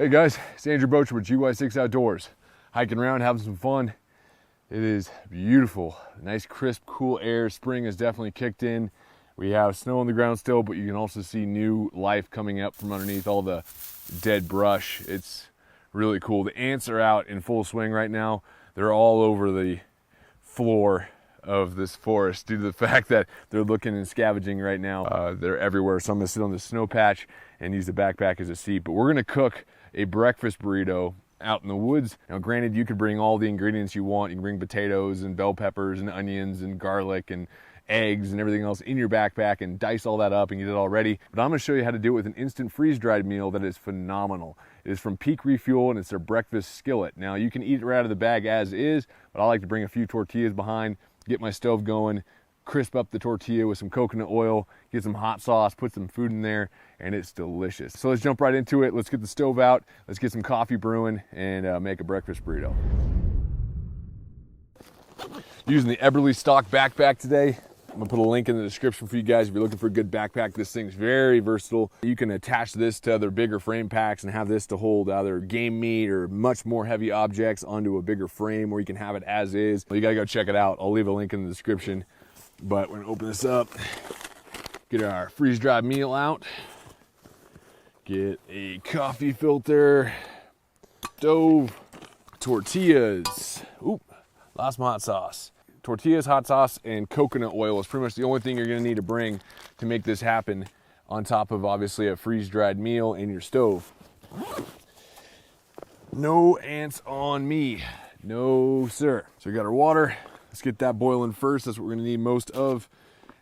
Hey guys, it's Andrew Bocher with GY6 Outdoors. Hiking around, having some fun. It is beautiful. Nice, crisp, cool air. Spring has definitely kicked in. We have snow on the ground still, but you can also see new life coming up from underneath all the dead brush. It's really cool. The ants are out in full swing right now. They're all over the floor of this forest due to the fact that they're looking and scavenging right now. They're everywhere. So I'm gonna sit on the snow patch and use the backpack as a seat. But we're gonna cook a breakfast burrito out in the woods. Now granted, you could bring all the ingredients you want. You can bring potatoes and bell peppers and onions and garlic and eggs and everything else in your backpack and dice all that up and get it all ready. But I'm gonna show you how to do it with an instant freeze-dried meal that is phenomenal. It is from Peak Refuel and it's their breakfast skillet. Now you can eat it right out of the bag as is, but I like to bring a few tortillas behind, get my stove going, crisp up the tortilla with some coconut oil, get some hot sauce, put some food in there, and it's delicious. So let's jump right into it. Let's get the stove out, let's get some coffee brewing, and make a breakfast burrito. Using the Eberly stock backpack today. I'm gonna put a link in the description for you guys if you're looking for a good backpack. This thing's very versatile. You can attach this to other bigger frame packs and have this to hold either game meat or much more heavy objects onto a bigger frame, or you can have it as is. You gotta go check it out. I'll leave a link in the description. But we're gonna open this up, get our freeze-dried meal out, get a coffee filter, stove, tortillas, lost my hot sauce. Tortillas, hot sauce, and coconut oil is pretty much the only thing you're gonna need to bring to make this happen, on top of obviously a freeze-dried meal and your stove. No ants on me, no sir. So we got our water. Let's get that boiling first. That's what we're gonna need most of.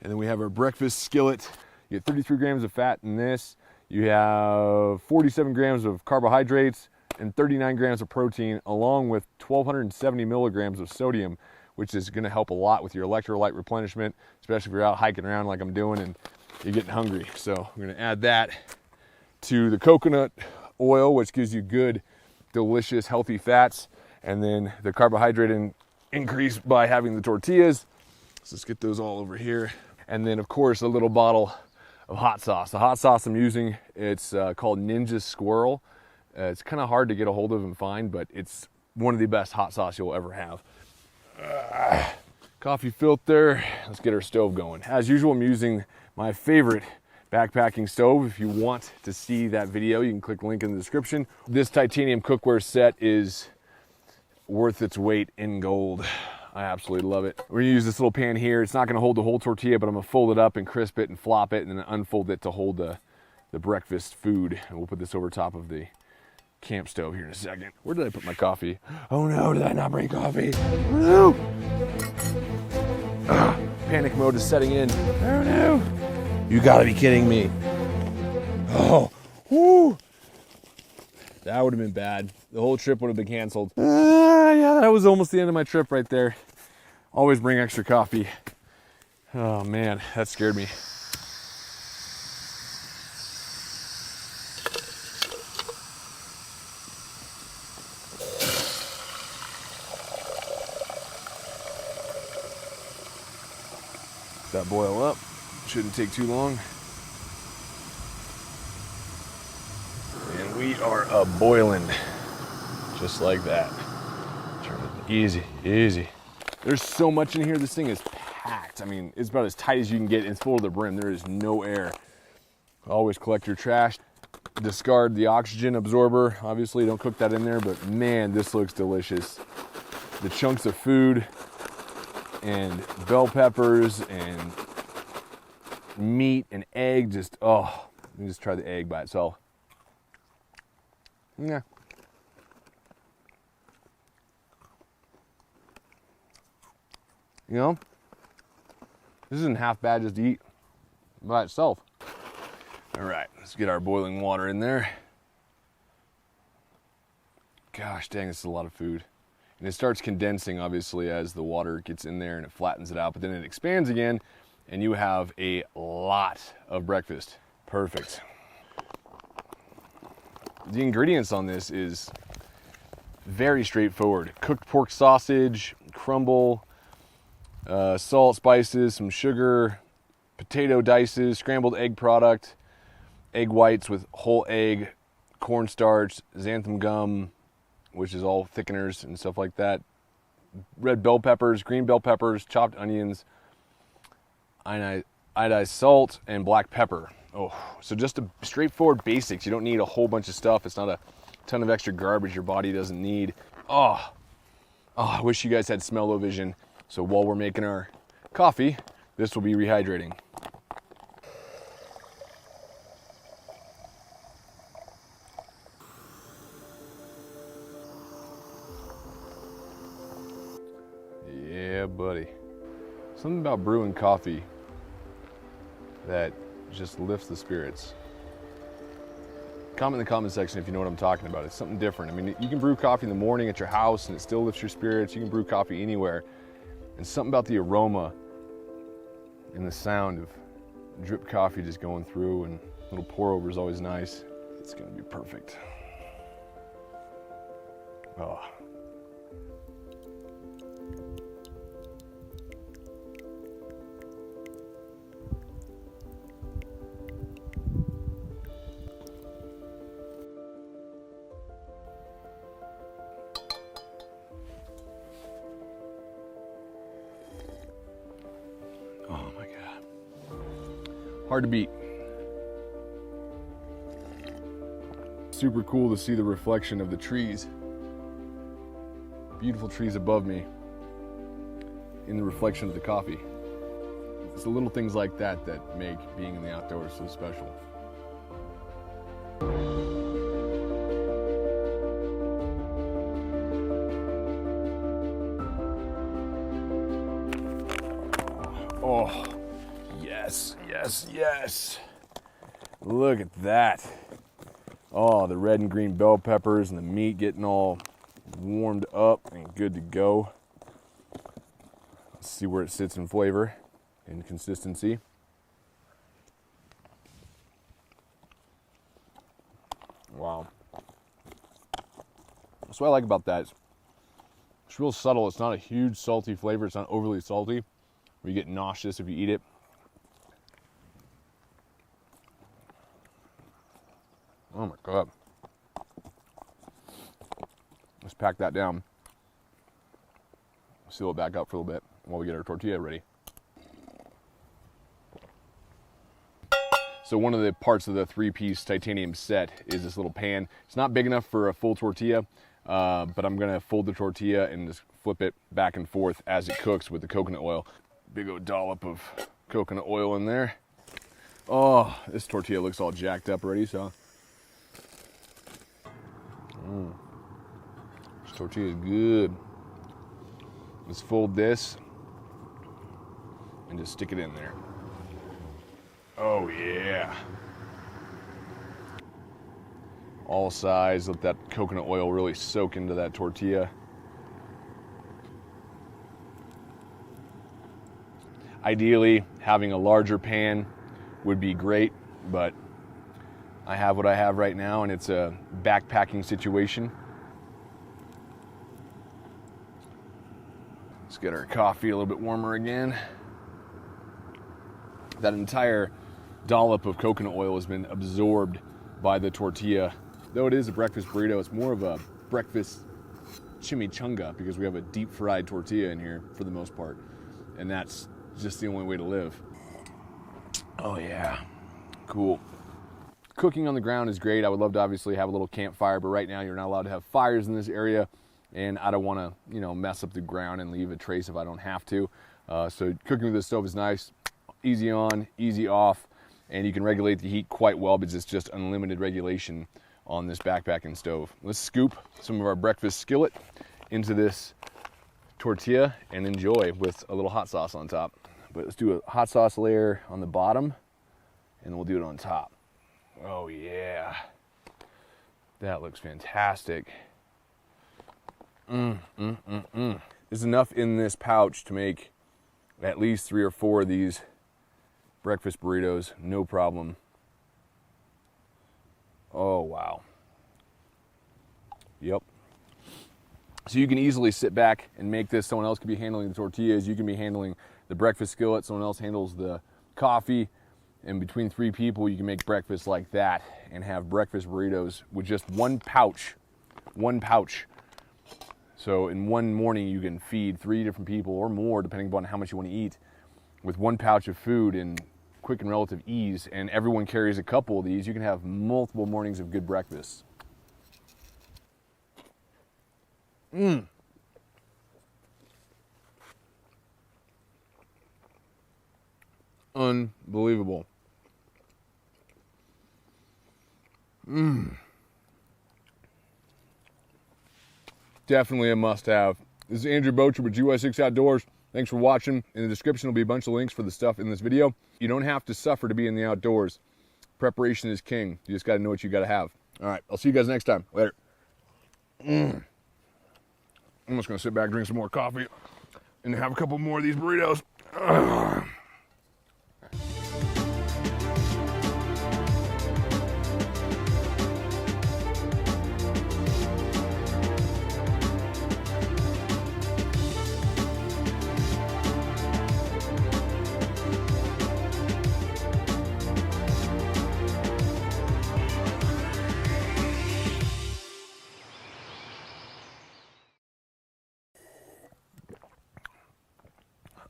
And then we have our breakfast skillet. You get 33 grams of fat in this. You have 47 grams of carbohydrates and 39 grams of protein, along with 1,270 milligrams of sodium, which is gonna help a lot with your electrolyte replenishment, especially if you're out hiking around like I'm doing and you're getting hungry. So we're gonna add that to the coconut oil, which gives you good, delicious, healthy fats. And then the carbohydrate increase by having the tortillas. So let's get those all over here. And then of course, a little bottle of hot sauce. The hot sauce I'm using, it's called Ninja Squirrel. It's kind of hard to get a hold of and find, but it's one of the best hot sauce you'll ever have. Coffee filter. Let's get our stove going. As usual, I'm using my favorite backpacking stove. If you want to see that video, you can click the link in the description. This titanium cookware set is worth its weight in gold. I absolutely love it. We're gonna use this little pan here. It's not gonna hold the whole tortilla, but I'm gonna fold it up and crisp it and flop it and then unfold it to hold the breakfast food. And we'll put this over top of the camp stove here in a second. Where did I put my coffee? Oh no, did I not bring coffee? Oh no! Panic mode is setting in. Oh no! You gotta be kidding me. Oh, whoo! That would have been bad. The whole trip would have been canceled. Yeah, that was almost the end of my trip right there. Always bring extra coffee. Oh man, that scared me. Let that boil up. Shouldn't take too long. And we are boiling, just like that. Turn it easy, easy. There's so much in here. This thing is packed. I mean, it's about as tight as you can get. It's full to the brim. There is no air. Always collect your trash. Discard the oxygen absorber. Obviously, don't cook that in there, but man, this looks delicious. The chunks of food and bell peppers and meat and egg, just, oh, let me just try the egg by itself. Yeah. You know, this isn't half bad just to eat by itself. All right, let's get our boiling water in there. Gosh dang, this is a lot of food. And it starts condensing, obviously, as the water gets in there and it flattens it out, but then it expands again, and you have a lot of breakfast. Perfect. The ingredients on this is very straightforward. Cooked pork sausage, crumble, salt, spices, some sugar, potato dices, scrambled egg product, egg whites with whole egg, cornstarch, xanthan gum, which is all thickeners and stuff like that, red bell peppers, green bell peppers, chopped onions, iodized salt, and black pepper. Oh, so just a straightforward basics. You don't need a whole bunch of stuff. It's not a ton of extra garbage your body doesn't need. Oh, I wish you guys had smell-o-vision. So while we're making our coffee, this will be rehydrating. Yeah, buddy. Something about brewing coffee that just lifts the spirits. Comment in the comment section if you know what I'm talking about. It's something different. I mean, you can brew coffee in the morning at your house and it still lifts your spirits. You can brew coffee anywhere. And something about the aroma and the sound of drip coffee just going through, and a little pour over is always nice. It's gonna be perfect. Oh. Oh my God. Hard to beat. Super cool to see the reflection of the trees. Beautiful trees above me in the reflection of the coffee. It's the little things like that that make being in the outdoors so special. Oh, yes, yes, yes. Look at that. Oh, the red and green bell peppers and the meat getting all warmed up and good to go. Let's see where it sits in flavor and consistency. Wow. That's what I like about that. It's real subtle. It's not a huge salty flavor. It's not overly salty where you get nauseous if you eat it. Oh my God. Let's pack that down. Seal it back up for a little bit while we get our tortilla ready. So one of the parts of the 3-piece titanium set is this little pan. It's not big enough for a full tortilla, but I'm gonna fold the tortilla and just flip it back and forth as it cooks with the coconut oil. Big old dollop of coconut oil in there. Oh, this tortilla looks all jacked up already, so. This tortilla is good. Let's fold this and just stick it in there. Oh yeah. All sides, let that coconut oil really soak into that tortilla. Ideally, having a larger pan would be great, but I have what I have right now, and it's a backpacking situation. Let's get our coffee a little bit warmer again. That entire dollop of coconut oil has been absorbed by the tortilla. Though it is a breakfast burrito, it's more of a breakfast chimichanga because we have a deep fried tortilla in here for the most part. And that's just the only way to live. Oh yeah, cool. Cooking on the ground is great. I would love to obviously have a little campfire, but right now you're not allowed to have fires in this area, and I don't want to, mess up the ground and leave a trace if I don't have to. So cooking with the stove is nice, easy on, easy off, and you can regulate the heat quite well because it's just unlimited regulation on this backpacking stove. Let's scoop some of our breakfast skillet into this tortilla and enjoy with a little hot sauce on top. But let's do a hot sauce layer on the bottom, and then we'll do it on top. Oh yeah, that looks fantastic. There's enough in this pouch to make at least 3 or 4 of these breakfast burritos, no problem. Oh wow. Yep. So you can easily sit back and make this. Someone else could be handling the tortillas. You can be handling the breakfast skillet. Someone else handles the coffee. And between 3 people, you can make breakfast like that and have breakfast burritos with just 1 pouch. 1 pouch. So in one morning, you can feed 3 different people or more, depending upon how much you want to eat, with 1 pouch of food in quick and relative ease. And everyone carries a couple of these. You can have multiple mornings of good breakfast. Unbelievable. Definitely a must-have. This is Andrew Bocher with GY6 Outdoors. Thanks for watching. In the description will be a bunch of links for the stuff in this video. You don't have to suffer to be in the outdoors. Preparation is king. You just got to know what you got to have. All right, I'll see you guys next time. Later. I'm just going to sit back, drink some more coffee, and have a couple more of these burritos.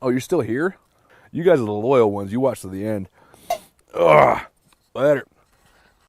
Oh, you're still here? You guys are the loyal ones. You watch to the end. Ugh. Later.